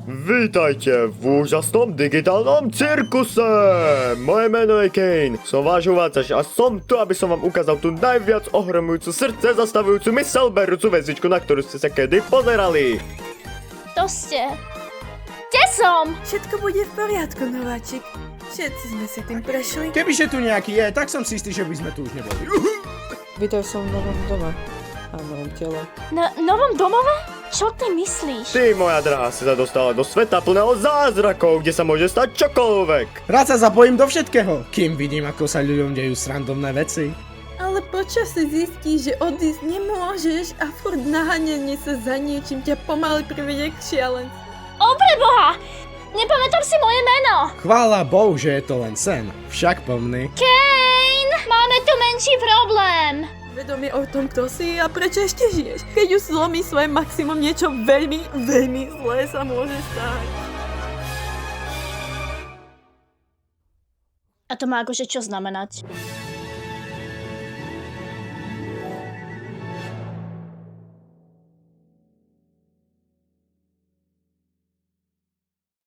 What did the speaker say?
Vítajte v úžasnom digitálnom cirkuse! Moje meno je Kane, som váš uvádzač a som tu, aby som vám ukázal tú najviac ohromujúcu srdce zastavujúcu mysel berúcu väzičku, na ktorú ste sa kedy pozerali. To ste. Kde som? Všetko bude v poriadku, nováčik. Všetci sme si tým prešli. Kebyže tu nejaký je, tak som si istý, že by sme tu už neboli. Vítaj som v novom dome a v novom tele. Novom domove? Čo ty myslíš? Ty, moja drahá, si sa dostala do sveta plného zázrakov, kde sa môže stať čokoľvek. Rád sa zapojím do všetkého, kým vidím, ako sa ľuďom dejú srandovné veci. Ale počas si zistíš, že odísť nemôžeš a furt naháňanie sa za niečím ťa pomaly privedie k šialenstvu. O preboha! Nepamätám si moje meno! Chvála Bohu, že je to len sen, však pomny. Kane! Máme tu menší problém! Vedomie o tom, kto si a prečo ešte žiješ. Keď už zlomí svoje maximum, niečo veľmi, veľmi zlé sa môže stať. A to má akože čo znamenať?